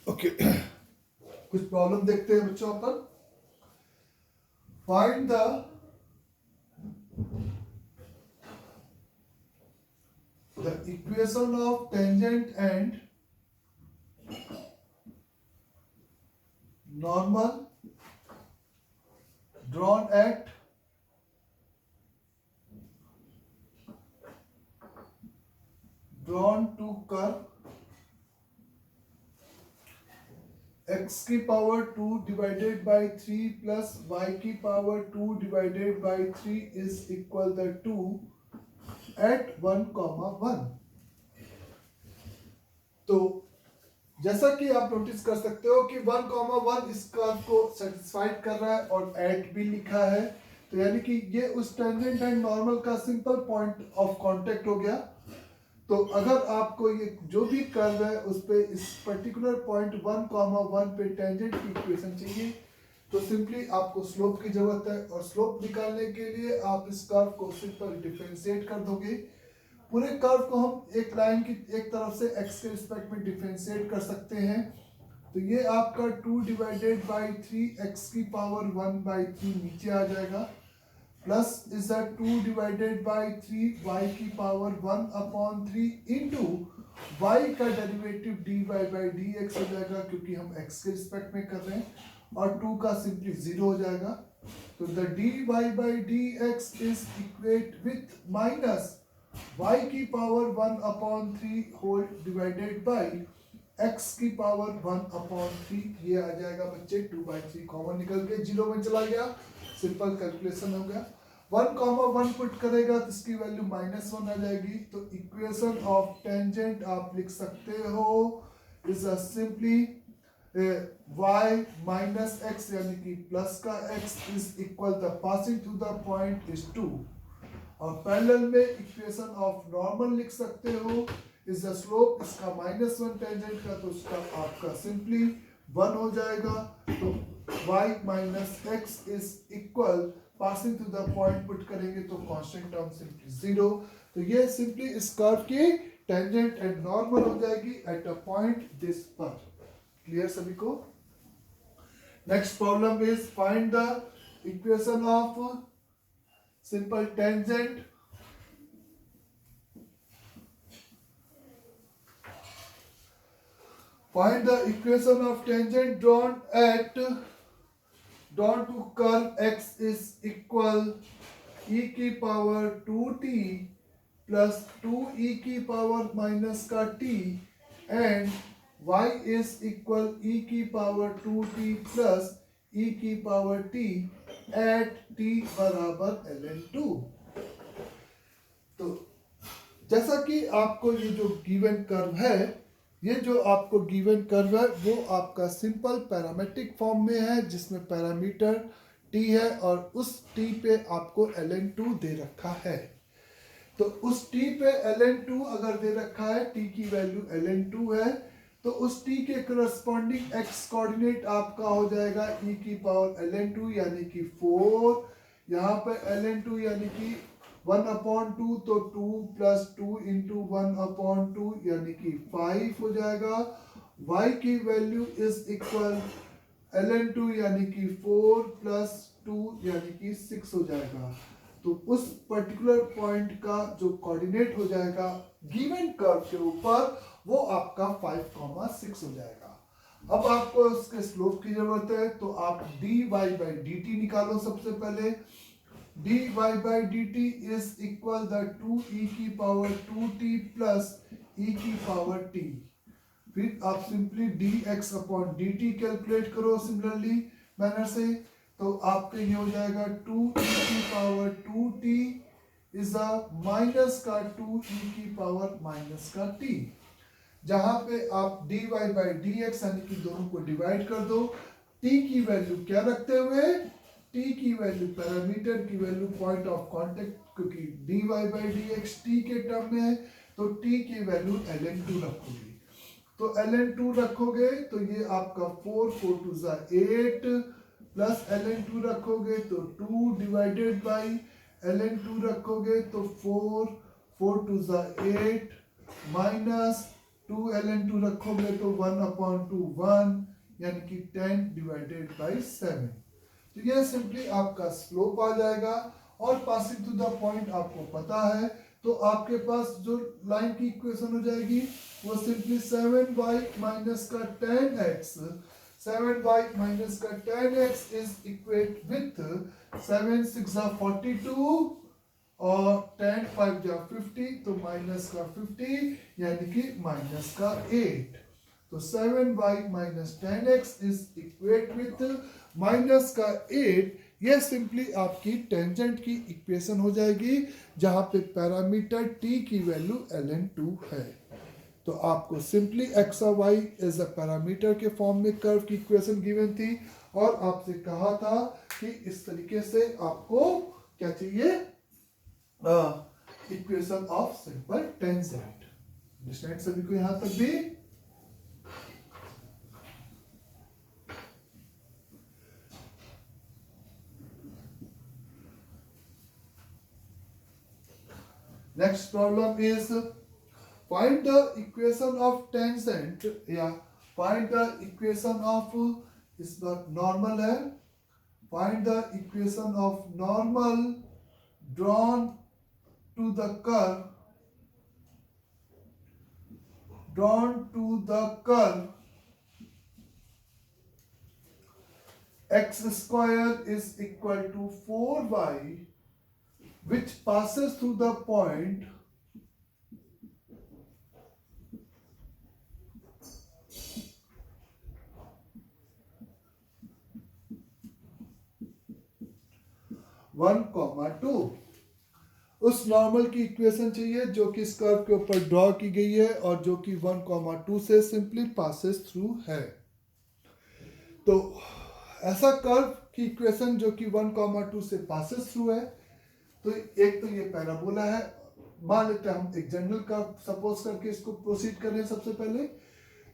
Okay कुछ problem देखते हैं बच्चों अपन। Find the equation of tangent and normal drawn at drawn to curve x की power 2 divided by 3 plus y की power 2 divided by 3 is equal the 2 at 1,1। तो जैसा कि आप नोटिस कर सकते हो कि 1,1 इस कर्व को सेटिस्फाइड कर रहा है और एट भी लिखा है, तो यानी कि ये उस टेंजेंट एंड नॉर्मल का सिंपल पॉइंट ऑफ कांटेक्ट हो गया। तो अगर आपको ये जो भी कर्व है उस पे इस पर्टिकुलर पॉइंट 1,1 पे टेंजेंट की इक्वेशन चाहिए, तो सिंपली आपको स्लोप की जरूरत है और स्लोप निकालने के लिए आप इस कर्व को सिंपल डिफरेंशिएट कर दोगे। पूरे कर्व को हम एक लाइन की एक तरफ से x के रिस्पेक्ट में डिफरेंशिएट कर सकते हैं। तो ये आपका 2 डिवाइडेड बाई 3 x की पावर 1/3 नीचे आ जाएगा, plus is 2 divided by 3 y की पावर 1/3 इंटू y का डेरिवेटिव dy बाई dx हो जाएगा, क्योंकि हम x के रिस्पेक्ट में कर रहे हैं, और 2 का सिंपली 0 हो जाएगा। तो the dy by dx is equate with minus y की power 1/3 whole divided by x की पावर 1/3। ये आ जाएगा बच्चे 2/3 कॉमन निकल के 0 में चला गया, सिंपल कैलकुलेशन हो गया। 1,1 पुट करेगा तो इसकी वैल्यू -1 आ जाएगी। तो इक्वेशन ऑफ टेंजेंट आप लिख सकते हो is simply y minus x यानी कि प्लस का x is equal the passing through the point is 2। और पैरेलल में इक्वेशन ऑफ नॉर्मल लिख सकते हो इज द स्लोप, इसका -1 टेंजेंट का, तो उसका आपका सिंपली 1 हो जाएगा। तो y minus x is equal passing through the point put करेंगे तो कांस्टेंट टर्म सिंपली 0। तो ये सिंपली इस कर्व की टेंजेंट एंड नॉर्मल हो जाएगी एट अ पॉइंट दिस पर। क्लियर सभी को? Next problem is find the equation of simple tangent find the equation of tangent drawn to curve x is equal e की power 2t plus 2e की power minus का t and y is equal e की power 2t plus e की power t eight t बराबर ln2। तो जैसा कि आपको ये जो गिवन कर्व है, ये जो आपको गिवन कर्व है वो आपका सिंपल पैरामीट्रिक फॉर्म में है, जिसमें पैरामीटर t है और उस t पे आपको ln2 दे रखा है। तो उस t पे ln2 अगर दे रखा है, t की वैल्यू ln2 है, तो उस t के करस्पॉन्डिंग x कोऑर्डिनेट आपका हो जाएगा e की पावर ln2 यानी कि 4। यहाँ पे ln2 यानी कि 1/2, तो 2 प्लस 2 इंटू 1/2 यानी कि 5 हो जाएगा। y की वैल्यू इज इक्वल ln2 यानी कि 4 प्लस 2 यानी कि 6 हो जाएगा। तो उस पर्टिकुलर पॉइंट का जो कोऑर्डिनेट हो जाएगा गिवन कर्व के ऊपर, वो आपका 5,6 हो जाएगा। अब आपको उसके स्लोप की जरूरत है, तो आप dy बाई dt निकालो। सबसे पहले dy by dt is equal the 2e की पावर 2t प्लस e की पावर t। फिर आप simply dx upon dt calculate करो सिमिलरली मैनर से, तो आपके ये हो जाएगा 2e की पावर 2t इज माइनस का 2e की पावर माइनस का t। जहां पे आप dy बाई dx यानी कि दोनों को डिवाइड कर दो। t की वैल्यू क्या रखते हुए, t की वैल्यू पैरामीटर की वैल्यू पॉइंट ऑफ कांटेक्ट, क्योंकि dy बाई dx t के टर्म में है, तो t की वैल्यू ln2 रखोगे। तो ln2 रखोगे तो ये आपका 4 4 2 8 प्लस ln2 रखोगे तो 2 डिवाइडेड बाई ln2 रखोगे तो 4 4 2 8 माइनस टू ln टू रखोगे तो 1/2 1, यानी कि 10 डिवाइडेड बाई 7। तो यह सिंपली आपका स्लोप आ जाएगा। और पासिंग टू द पॉइंट आपको पता है, तो आपके पास जो लाइन की इक्वेशन हो जाएगी वो सिंपली 7y माइनस का 10x, 7y माइनस का 10x इज इक्वेट विथ 7 6 42 और 10 5 जा 50, तो माइनस का 50 यानी कि माइनस का 8। तो 7y minus 10x is equate with minus का 8। यह सिंपली आपकी टेंजेंट की इक्वेशन हो जाएगी, जहां पे पैरामीटर t की वैल्यू ln2 है। तो आपको सिंपली x और y एज अ पैरामीटर के फॉर्म में कर्व की इक्वेशन गिवन थी, और आपसे कहा था कि इस तरीके से आपको क्या चाहिए, equation of simple tangent. Understand सभी को यहां तक भी? Next problem is find the equation of tangent, या find the equation of, इस बार normal है, find the equation of normal drawn to the curve, x square is equal to 4y which passes through the point 1,2। उस normal की equation चाहिए जो कि इस curve के ऊपर ड्रॉ की गई है और जो कि 1,2 से सिंपली पासेस थ्रू है। तो ऐसा कर्व की इक्वेशन जो कि 1,2 से पासेस थ्रू है, तो एक तो ये पैराबोला है, मान लेते हैं हम एक जनरल कर्व सपोज करके इसको प्रोसीड कर रहे हैं। सबसे पहले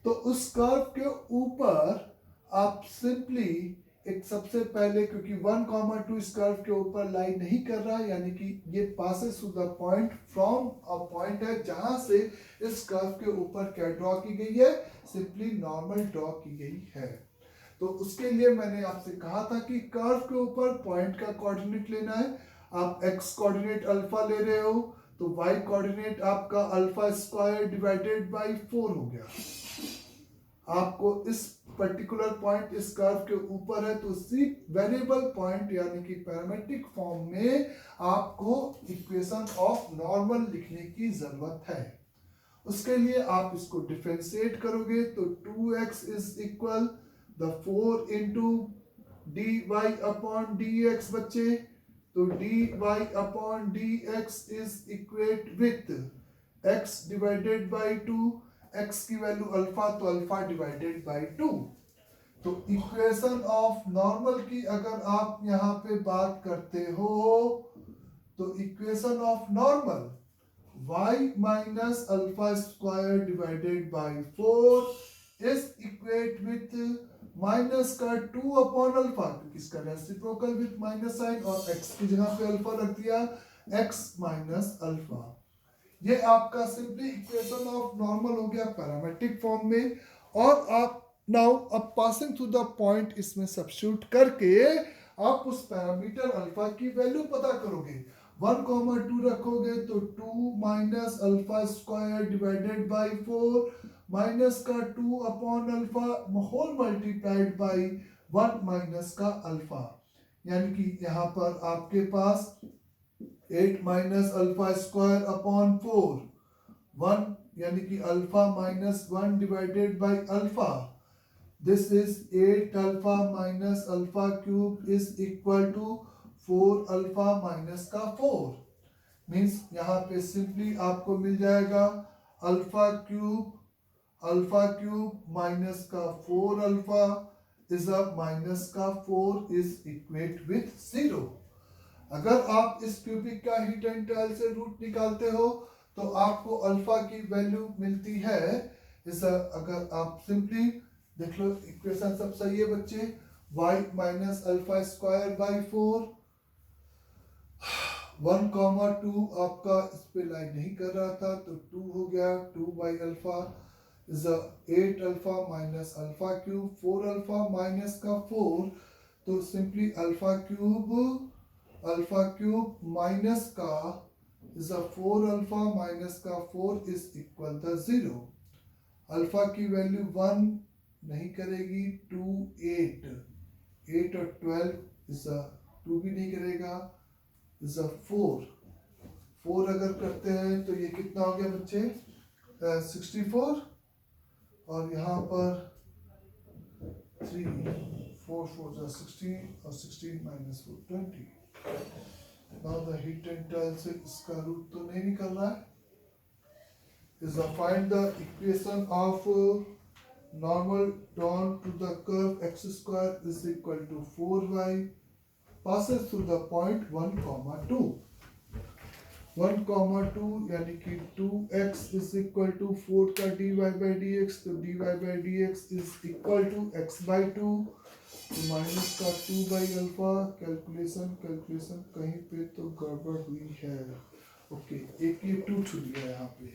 तो उस कर्व के ऊपर आप सिंपली एक सबसे पहले, क्योंकि 1,2 इस कर्व के ऊपर लाई नहीं कर रहा है, यानी कि ये passes through the point from a point है जहां से इस कर्व के ऊपर क्या ड्रॉ की गई है, सिंपली नॉर्मल ड्रॉ की गई है। तो उसके लिए मैंने आपसे कहा था कि कर्व के ऊपर पॉइंट का कोऑर्डिनेट लेना है। आप x कोऑर्डिनेट अल्फा ले रहे हो, तो y कोऑर्डिनेट आपका अल्फा स्क्वायर डिवाइडेड बाई 4 हो गया। आपको इस पर्टिकुलर पॉइंट इस कर्व के ऊपर है, तो उसी वेरिएबल पॉइंट यानी कि पैरामेट्रिक फॉर्म में आपको इक्वेशन ऑफ नॉर्मल लिखने की जरूरत है। उसके लिए आप इसको डिफरेंशिएट करोगे, तो 2x is equal the 4 into dy upon dx बच्चे, तो dy upon dx is equate with x divided by 2, x की वैल्यू अल्फा, तो अल्फा डिवाइडेड बाई 2। तो इक्वेशन ऑफ नॉर्मल की अगर आप यहां पे बात करते हो, तो equation of normal y minus alpha square divided by 4 is equate with minus का 2 अपॉन अल्फा, क्योंकि इसका रेसिप्रोकल विथ माइनस साइन, और x की जगह पे अल्फा रख दिया, x माइनस अल्फा। ये आपका सिंपली इक्वेशन ऑफ नॉर्मल हो गया पैरामेट्रिक फॉर्म में। और आप नाउ अब पासिंग थ्रू द पॉइंट इसमें सब्स्टिट्यूट करके आप उस पैरामीटर अल्फा की वैल्यू पता करोगे। 1,2 रखोगे तो 2 minus alpha square divided by 4 minus का 2 upon alpha whole multiplied by 1 minus का अल्फा, यानी कि यहाँ पर आपके पास 8 माइनस अल्फा स्क्वायर अपॉन 4 1, यानी कि alpha minus 1 divided by alpha, this is 8 alpha minus alpha cube is equal to 4 alpha minus का 4। मीन्स यहाँ पे सिंपली आपको मिल जाएगा अल्फा क्यूब माइनस का 4 अल्फा इज अ माइनस का 4 इज इक्वेट विथ 0। अगर आप इस क्यूबिक का हीट एंड ट्रायल से रूट निकालते हो, तो आपको अल्फा की वैल्यू मिलती है इस, अगर आप सिंपली देख लो इक्वेशन सब सही है बच्चे, y minus alpha square by 4, 1,2 आपका इस पे लाइन नहीं कर रहा था, तो 2 हो गया 2 by alpha, is a 8 alpha minus alpha cube, 4 alpha minus का 4, तो simply alpha cube minus का is a 4 alpha minus का 4 is equal to 0. अल्फा की वैल्यू 1 नहीं करेगी, 2 8 8 और 12 इज अ 2 भी नहीं करेगा, इज अ 4 अगर करते हैं तो ये कितना हो गया बच्चे, 64, और यहाँ पर 3 4 4 16 और 16 minus 4 20. Now the hit and trial से इसका रूट तो नहीं निकल रहा है. Is to find the equation of normal drawn to the curve x square is equal to 4y passes through the point 1, 2. 1, 2 यानी कि 2x is equal to 4 का dy by dx, तो dy by dx is equal to x by 2, तो minus का 2 by alpha. Calculation कहीं पे तो गड़बड़ हुई है. ओके, एक ये 2 छूट गया यहाँ पे.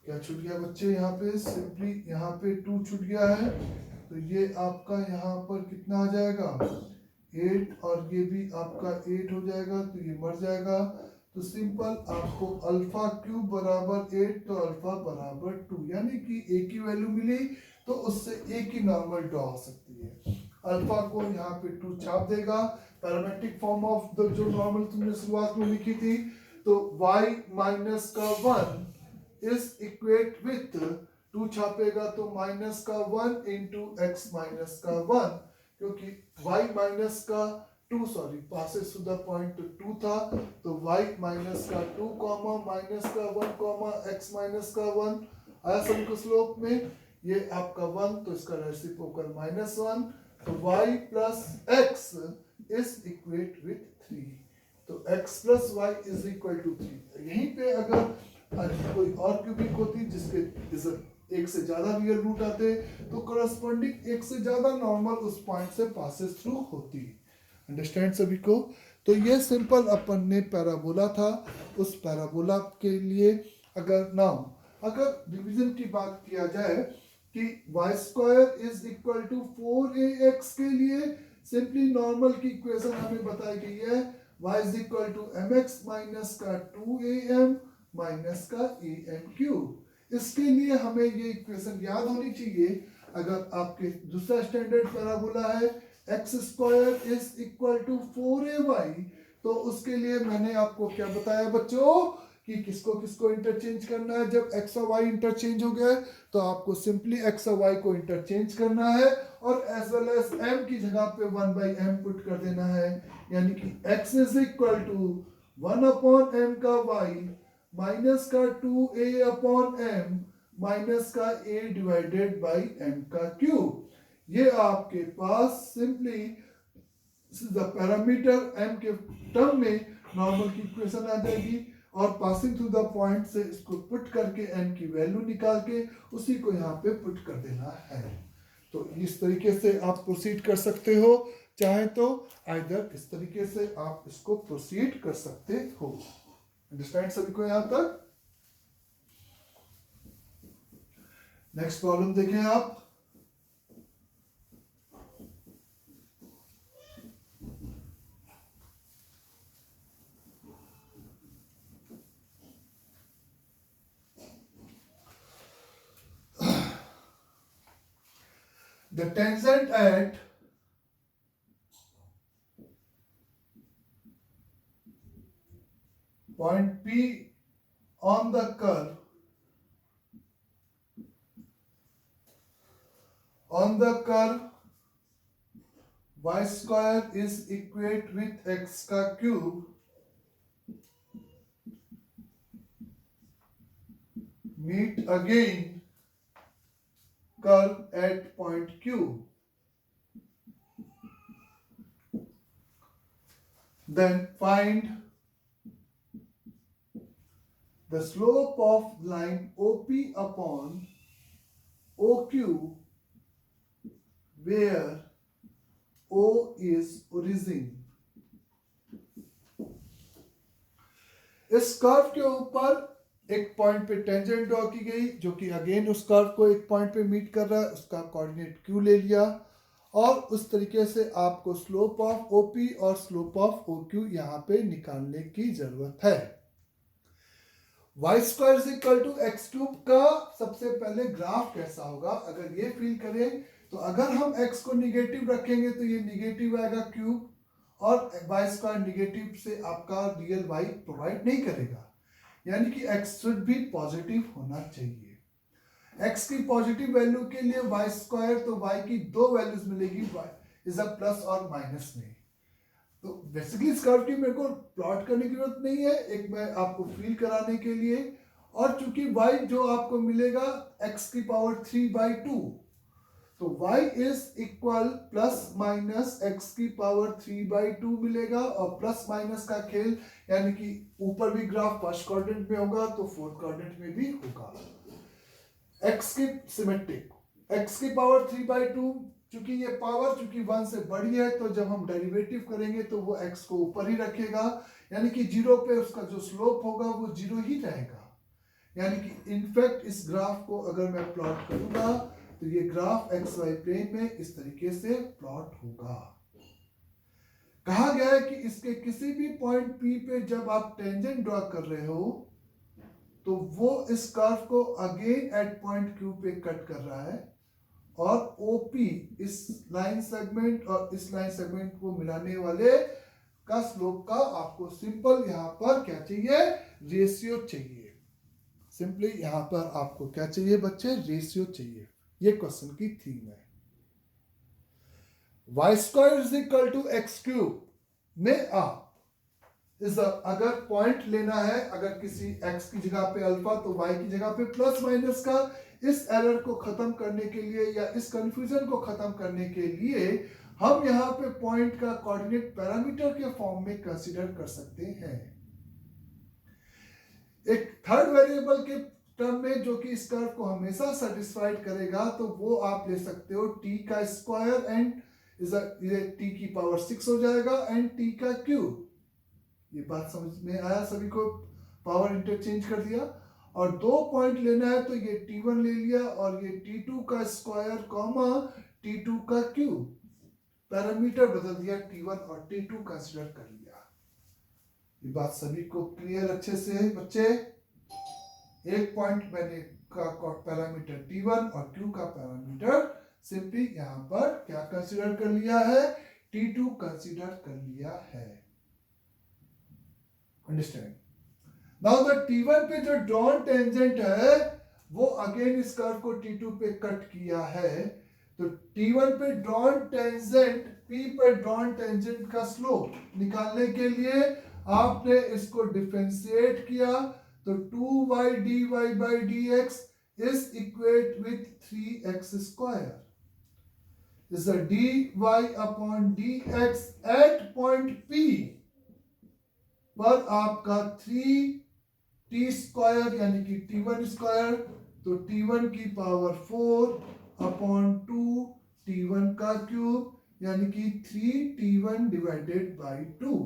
क्या छूट गया बच्चे, यहाँ पे सिंपली यहाँ पे 2 छूट गया है, तो ये आपका यहाँ पर कितना आ जाएगा 8, और ये भी आपका 8 हो जाएगा, तो ये मर जाएगा. तो सिंपल आपको अल्फा क्यूब बराबर 8, तो अल्फा बराबर 2, यानी कि एक ही वैल्यू मिली, तो उससे एक ही नॉर्मल ड्रॉ हो सकती है. अल्फा को यहाँ पे 2 छाप देगा. पैरामेट्रिक फॉर्म ऑफ द जो नॉर्मल तुमने शुरुआत में लिखी थी, तो y माइनस का 1 इज इक्वेट विथ 2 छापेगा तो माइनस का 1 इंटू एक्स माइनस का 1, क्योंकि y माइनस का 2 sorry passes to the point 2 था, तो y माइनस का 2 कॉमा माइनस का 1 कॉमा x माइनस का 1 आया सभी को स्लोप में. ये आपका 1, तो इसका रेसिप्रोकल -1, तो y plus x is equate with 3, तो x plus y is equal to 3. यहीं पे अगर कोई और क्यूबिक होती जिसके एक से ज्यादा रियल रूट आते, तो करस्पॉन्डिंग एक से ज्यादा नॉर्मल उस पॉइंट से पासेस थ्रू होती. अंडरस्टैंड सभी को. तो ये सिंपल अपन ने पैराबोला था. उस पैराबोला के लिए अगर डिवीजन की बात किया जाए कि y square is equal to 4ax के लिए सिंपली नॉर्मल की इक्वेशन हमें बताई गई है, y is equal to mx minus का 2am माइनस का am क्यूब. इसके लिए हमें ये इक्वेशन याद होनी चाहिए. अगर आपके दूसरा स्टैंडर्ड पैराबोला है x square is equal to 4ay, तो उसके लिए मैंने आपको क्या बताया बच्चों कि किसको इंटरचेंज करना है. जब x और y इंटरचेंज हो गए तो आपको सिंपली x और y को इंटरचेंज करना है, और एज वेल एज m की जगह पे 1/m पुट कर देना है, यानी कि x is equal to 1/m का y माइनस का 2a अपॉन m माइनस का a डिवाइडेड बाई m का क्यूब. ये आपके पास सिंपली द पैरामीटर m के टर्म में नॉर्मल की इक्वेशन आ जाएगी, और पासिंग थ्रू द पॉइंट से इसको पुट करके m की वैल्यू निकाल के उसी को यहाँ पे पुट कर देना है. तो इस तरीके से आप प्रोसीड कर सकते हो, चाहे तो आइदर इस तरीके से आप इसको प्रोसीड कर सकते हो. अंडरस्टैंड सभी को यहां तक. नेक्स्ट प्रॉब्लम देखें आप. The tangent at point P on the curve y square is equate with x का cube meet again curve at point Q. Then find the slope of line OP upon OQ where O is origin. इस curve के ऊपर एक point पे tangent draw की गई जो कि अगेन उस कर्व को एक पॉइंट पे मीट कर रहा है, उसका कोऑर्डिनेट क्यू ले लिया और उस तरीके से आपको स्लोप ऑफ ओपी और स्लोप ऑफ ओक्यू यहाँ पे निकालने की जरूरत है। Y square is equal to x cube का सबसे पहले ग्राफ कैसा होगा, अगर ये फील करें तो अगर हम x को निगेटिव रखेंगे तो ये निगेटिव आएगा क्यूब और वाई स्क्वायर निगेटिव से आपका रियल y प्रोवाइड नहीं करेगा, यानी कि x शुड भी पॉजिटिव होना चाहिए। x की पॉजिटिव वैल्यू के लिए वाई स्क्वायर, तो y की दो वैल्यूज मिलेगी, y इज अ प्लस और माइनस में। तो बेसिकली इस कर्व की मेरे को प्लॉट करने की जरूरत नहीं है, एक मैं आपको फील कराने के लिए। और चूंकि y जो आपको मिलेगा x की पावर 3/2, तो y is equal plus minus x की पावर 3/2 मिलेगा और प्लस माइनस का खेल, यानी कि ऊपर भी ग्राफ फर्स्ट क्वाड्रेंट में होगा तो फोर्थ क्वाड्रेंट में भी होगा। x की सिमेट्रिक, x की पावर 3/2, चूंकि ये पावर चूंकि 1 से बड़ी है तो जब हम डेरिवेटिव करेंगे तो वो x को ऊपर ही रखेगा, यानी कि जीरो पे उसका जो स्लोप होगा वो जीरो ही रहेगा। यानी कि इनफैक्ट इस ग्राफ को अगर मैं प्लॉट करूंगा तो ये ग्राफ एक्स वाई प्लेन में इस तरीके से प्लॉट होगा। कहा गया है कि इसके किसी भी पॉइंट P पे जब आप टेंजेंट ड्रॉ कर रहे हो तो वो इस कर्व को अगेन एट पॉइंट Q पे कट कर रहा है और OP इस लाइन सेगमेंट और इस लाइन सेगमेंट को मिलाने वाले का स्लोप का आपको सिंपल यहां पर क्या चाहिए, रेशियो चाहिए। सिंपली यहां पर आपको क्या चाहिए बच्चे, रेशियो चाहिए। ये क्वेश्चन की थीम है। Y square is equal to x cube में आप अगर पॉइंट लेना है, अगर किसी x की जगह पे अल्फा तो y की जगह पे प्लस माइनस का, इस एरर को खत्म करने के लिए या इस कंफ्यूजन को खत्म करने के लिए हम यहाँ पे पॉइंट का कोऑर्डिनेट पैरामीटर के फॉर्म में कंसीडर कर सकते हैं। एक थर्ड वेरिएबल के टर्म में जो कि इस कर्व को हमेशा सेटिस्फाइड करेगा, तो वो आप ले सकते हो t का स्क्वायर एंड ये t की पावर 6 हो जाएगा एंड t का क्यूब। ये बात समझ में आया सभी को, पावर इंटरचेंज कर दिया। और दो पॉइंट लेना है तो ये t1 ले लिया और ये t2 का स्क्वायर कॉमा t2 का क्यूब, पैरामीटर बदल दिया, t1 और t2 कंसीडर कर लिया। ये बात सभी को क्लियर अच्छे से बच्चे? एक पॉइंट मैंने का पैरामीटर t1 और q का पैरामीटर सिंपली यहां पर क्या कंसीडर कर लिया है, t2 कंसीडर कर लिया है। अंडरस्टैंड? नाउ द t1 पे जो ड्रॉन टेंजेंट है वो अगेन इस कर्व को t2 पे कट किया है, तो t1 पे ड्रॉन टेंजेंट, p पे ड्रॉन टेंजेंट का स्लोप निकालने के लिए आपने इसको डिफरेंशिएट किया, तो 2y dy by dx is equate with 3x square. Is the dy upon dx at point P पर आपका 3t स्क्वायर यानी कि t1 स्क्वायर, तो t1 की पावर 4 अपॉन 2 t1 का क्यूब यानी कि 3t1 डिवाइडेड बाई 2,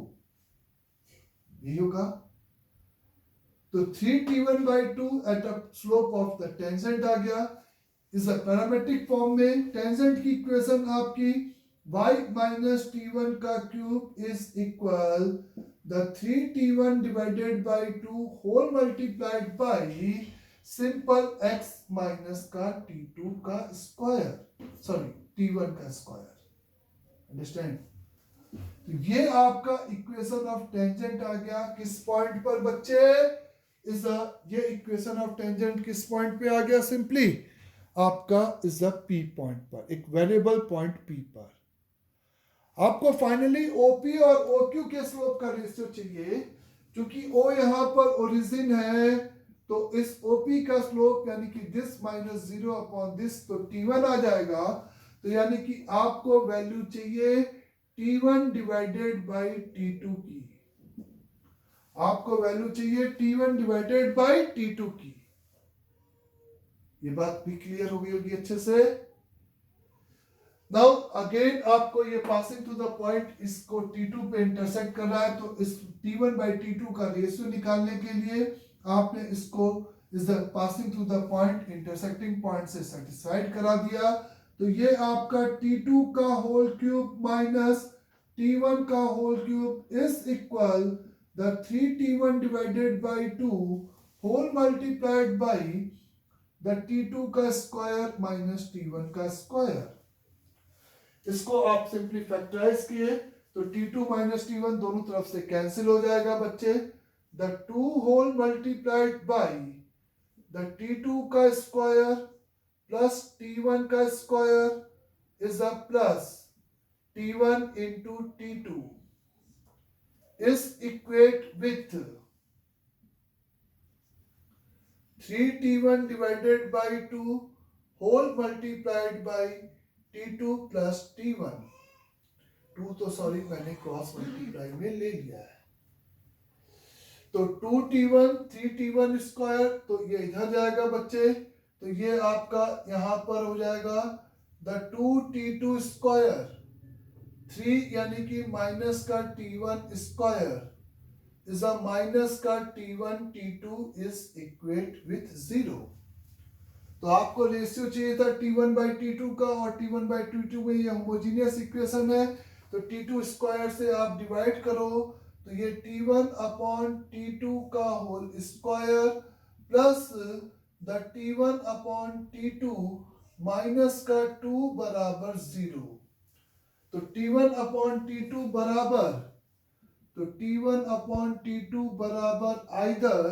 यही होगा। तो 3t1 by 2 at a slope of the tangent आ गया। इस पैरामेट्रिक फॉर्म में टेंजेंट की इक्वेशन आपकी y minus t1 का cube is equal the 3t1 divided by 2 whole multiplied by simple x minus का t2 का स्क्वायर, सॉरी t1 का स्क्वायर। अंडरस्टैंड? तो ये आपका इक्वेशन ऑफ टेंजेंट आ गया किस पॉइंट पर बच्चे? ये इक्वेशन ऑफ टेंजेंट किस पॉइंट पे आ गया? सिंपली आपका इज द p पॉइंट पर, एक वेरिएबल पॉइंट p पर। आपको फाइनली OP और OQ के स्लोप का रेशियो चाहिए, क्योंकि O यहां पर ओरिजिन है, तो इस OP का स्लोप यानी कि दिस माइनस 0 अपॉन दिस, तो T1 आ जाएगा। तो यानी कि आपको वैल्यू चाहिए T1 डिवाइडेड बाई T2 की, आपको वैल्यू चाहिए T1 डिवाइडेड बाई T2 की। ये बात भी क्लियर हो गई होगी अच्छे से। नाउ अगेन आपको ये पासिंग टू द पॉइंट, इसको T2 पे इंटरसेक्ट कर रहा है, तो इस T1 बाई T2 का रेशियो निकालने के लिए आपने इसको is the passing through the point intersecting point से सेटिस्फाइड करा दिया, तो ये आपका T2 का होल क्यूब माइनस T1 का whole cube is equal the 3T1 divided by 2 whole multiplied by the T2 का स्क्वायर माइनस T1 का स्क्वायर। इसको आप सिंपली फैक्टराइज किए तो T2 माइनस T1 दोनों तरफ से कैंसिल हो जाएगा बच्चे। The 2 whole multiplied by the T2 का स्क्वायर प्लस T1 का square is a plus T1 into T2 is equate with 3T1 divided by 2 whole multiplied by T2 plus T1। 2 तो sorry मैंने क्रॉस मल्टीप्लाई में ले लिया है, तो 2T1 3T1 square, तो ये इधर जाएगा बच्चे, तो ये आपका यहां पर हो जाएगा द 2T2 स्क्वायर 3 यानी कि माइनस का T1 square is a minus का T1 T2 is equate with 0। तो आपको रेशियो चाहिए था T1 बाई T2 का, और T1 बाई T2 में ये होमोजीनियस इक्वेशन है, तो T2 स्क्वायर से आप डिवाइड करो तो ये T1 अपॉन T2 का whole square plus the T1 upon T2 minus का 2 बराबर 0। तो T1 अपॉन T2 बराबर, तो T1 अपॉन T2 बराबर आइदर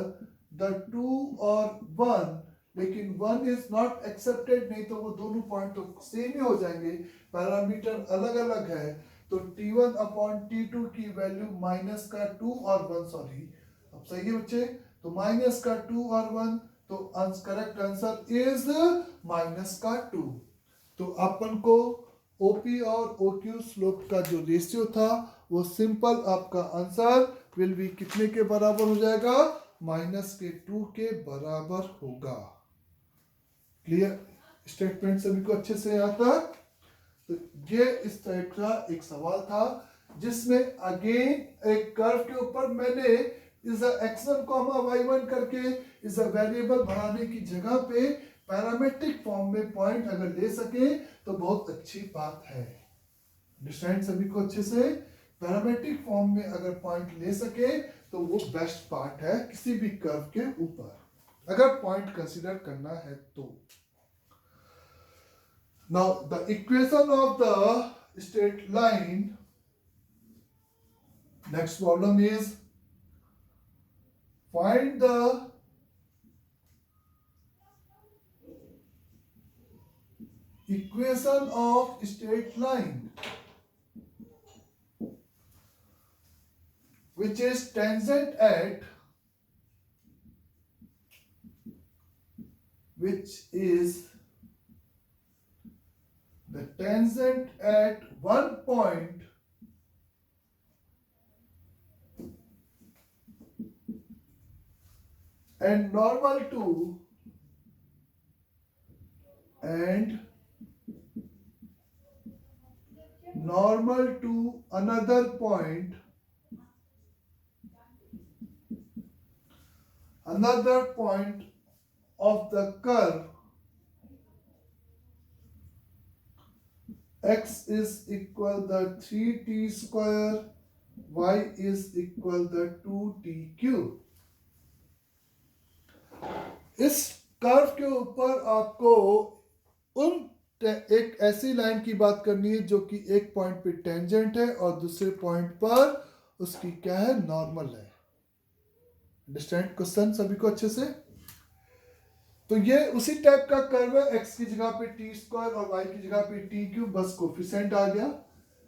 द 2 और 1, लेकिन 1 इज नॉट एक्सेप्टेड, नहीं तो वो दोनों पॉइंट तो सेम ही हो जाएंगे, पैरामीटर अलग अलग है। तो T1 अपॉन T2 की वैल्यू माइनस का 2 और 1, सॉरी अब सही है बच्चे, तो माइनस का 2 और 1, तो करेक्ट आंसर इज माइनस का 2। तो अपन को OP और OQ स्लोप का जो रेशियो था वो सिंपल आपका आंसर विल बी कितने के बराबर हो जाएगा, -2 के बराबर होगा। क्लियर स्टेटमेंट सभी को अच्छे से आता। तो ये इस टाइप का एक सवाल था जिसमें अगेन एक कर्व के ऊपर मैंने इज x1, y1 करके इस वेरिएबल बढ़ाने की जगह पे पैरामेट्रिक फॉर्म में पॉइंट अगर ले सके तो बहुत अच्छी बात है। अंडरस्टैंड सभी को अच्छे से, पैरामेट्रिक फॉर्म में अगर पॉइंट ले सके तो वो बेस्ट पार्ट है किसी भी कर्व के ऊपर, अगर पॉइंट कंसीडर करना है तो। Now the equation of the straight line, next problem is find the equation of straight line which is tangent at one point and normal to another point of the curve x is equal the 3t square, y is equal the 2t cube। इस curve के ऊपर आपको एक ऐसी line की बात करनी है जो कि एक पॉइंट पे टेंजेंट है और दूसरे पॉइंट पर उसकी क्या है, नॉर्मल है। अंडरस्टैंड क्वेश्चन सभी को अच्छे से। तो ये उसी टाइप का कर्व है, x की जगह पे t स्क्वायर और y की जगह पे t क्यूब, बस कोफिशिएंट आ गया।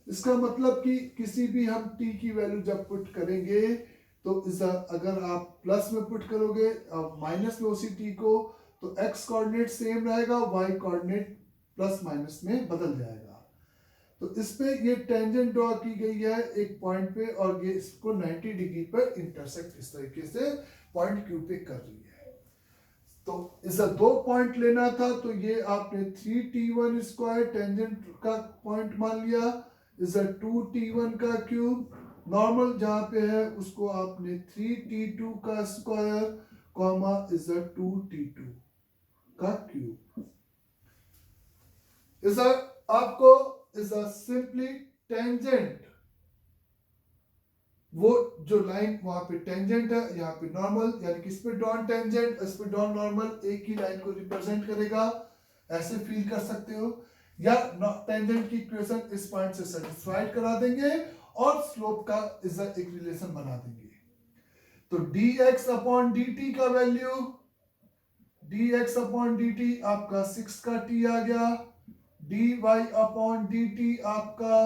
इसका मतलब कि किसी भी हम t की वैल्यू जब पुट करेंगे तो इस अगर आप प्लस में पुट करोगे माइनस में उसी t को, तो x कोऑर्डिनेट सेम रहेगा, y कोऑर्डिनेट प्लस माइनस में बदल जाएगा। तो इस पे ये टेंजेंट ड्रॉ की गई है एक पॉइंट पे और ये इसको 90 डिग्री पर इंटरसेक्ट इस तरीके से पॉइंट क्यू पे कर रही है। तो इस दो पॉइंट लेना था, तो ये आपने 3t1 स्क्वायर टेंजेंट का पॉइंट मान लिया, इस 2t1 का क्यूब, नॉर्मल जहां पे है उसको आपने 3t2 का square, comma is a 2t2 का क्यूब। इज आपको इज अ सिंपली टेंजेंट, वो जो लाइन वहां पे टेंजेंट है, यहाँ पे नॉर्मल, यानी कि इस पे डॉन टेंजेंट, इस पे डॉन नॉर्मल एक ही लाइन को रिप्रेजेंट करेगा, ऐसे फील कर सकते हो। या टेंजेंट की इक्वेशन इस पॉइंट से सेटिस्फाइड करा देंगे और स्लोप का इज एक रिलेशन बना देंगे। तो dx अपॉन dt का वैल्यू, dx अपॉन dt आपका 6 का t आ गया, dy अपॉन dt आपका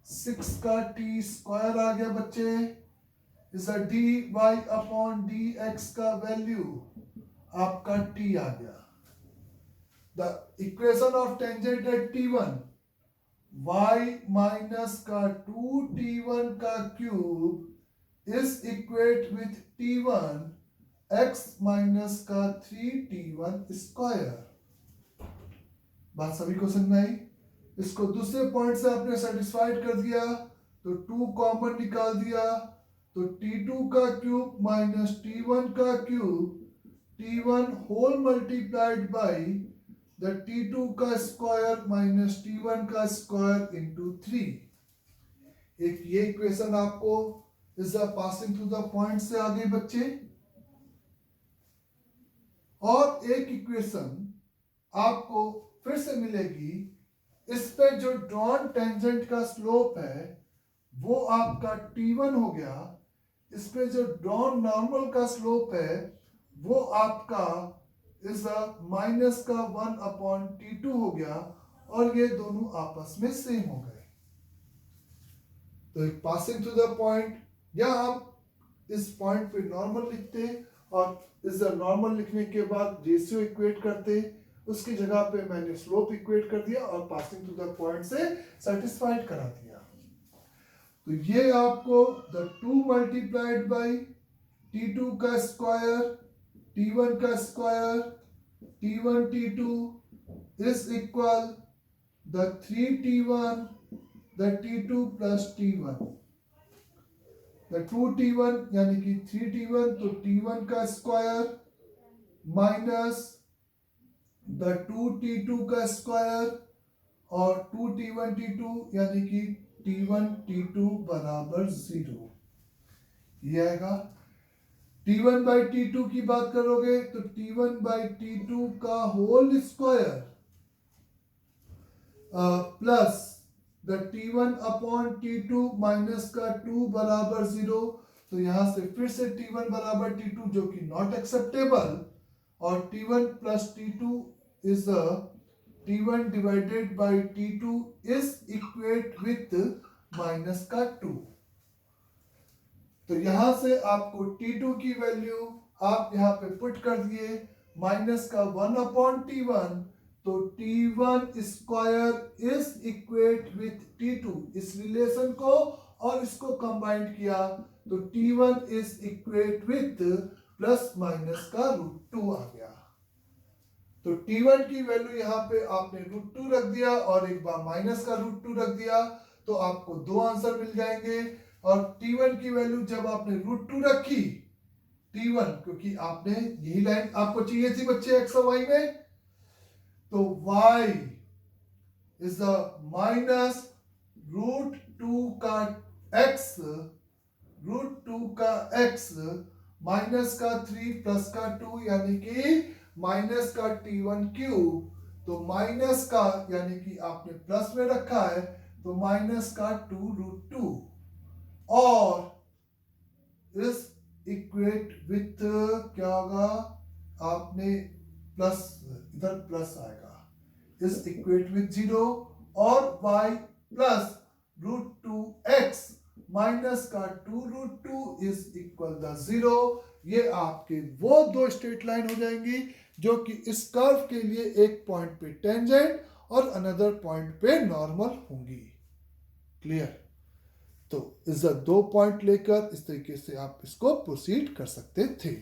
6 का t स्क्वायर आ गया बच्चे। इस dy अपॉन dx का वैल्यू आपका t आ गया। The equation of tangent at t1, y minus का 2t1 का cube is equate with t1 x minus का 3t1 स्क्वायर। बात सभी को समझ में आई? इसको दूसरे पॉइंट से आपने सेटिस्फाइड कर दिया तो 2 कॉमन निकाल दिया, तो t2 का क्यूब माइनस t1 का cube, t1 whole multiplied by the t2 का स्क्वायर माइनस t1 का स्क्वायर इंटू 3। एक ये इक्वेशन आपको is passing through the point से आ गई बच्चे। और एक इक्वेशन आपको फिर से मिलेगी, इस पे जो ड्रॉन टेंजेंट का स्लोप है वो आपका t1 हो गया, इस पे जो ड्रॉन नॉर्मल का स्लोप है वो आपका इज माइनस का 1 अपॉन t2 हो गया, और ये दोनों आपस में सेम हो गए। तो एक पासिंग टू द पॉइंट, या हम इस पॉइंट पे नॉर्मल लिखते और इस नॉर्मल लिखने के बाद रेशियो इक्वेट करते, उसकी जगह पे मैंने स्लोप इक्वेट कर दिया और पासिंग टू द पॉइंट से सेटिस्फाइड करा दिया। तो ये आपको द 2 मल्टीप्लाइड बाई t2 का स्क्वायर, t1 का square, t1 t2 is equal the 3t1 the t2 plus t1, the 2t1 यानी कि 3t1, तो t1 का स्क्वायर माइनस द 2t2 का स्क्वायर और 2t1 t2 यानी कि t1 t2 बराबर 0। ये आएगा। t1 बाई t2 की बात करोगे तो t1 बाई t2 का whole square plus the t1 upon t2 minus का 2 बराबर 0। तो यहां से फिर से t1 बराबर t2 जो कि नॉट एक्सेप्टेबल, और t1 plus t2 is t1 divided by t2 is equate with minus का 2। तो यहां से आपको t2 की वैल्यू आप यहां पे पुट कर दिए, माइनस का 1 अपॉन t1, तो t1 square is equate with t2, इस रिलेशन को और इसको कंबाइन किया तो t1 is equate with plus minus का √2 आ गया। तो t1 की वैल्यू यहाँ पे आपने √2 रख दिया और एक बार माइनस का √2 रख दिया, तो आपको दो आंसर मिल जाएंगे। और t1 की वैल्यू जब आपने √2 रखी, t1 क्योंकि आपने यही लाइन आपको चाहिए थी बच्चे x और y में, तो y इज द माइनस √2 का x, √2 का x माइनस का 3 प्लस का 2 यानी कि माइनस का t1 क्यूब, तो माइनस का यानी कि आपने प्लस में रखा है तो माइनस का 2√2, और इस इक्वेट विथ क्या होगा, आपने प्लस, इधर प्लस आएगा, इस इक्वेट विथ 0, और y प्लस √2x माइनस का 2√2 इज इक्वल द 0। ये आपके वो दो स्ट्रेट लाइन हो जाएंगी जो कि इस कर्व के लिए एक पॉइंट पे टेंजेंट और अनदर पॉइंट पे नॉर्मल होंगी। क्लियर? तो इस दो पॉइंट लेकर इस तरीके से आप इसको प्रोसीड कर सकते थे।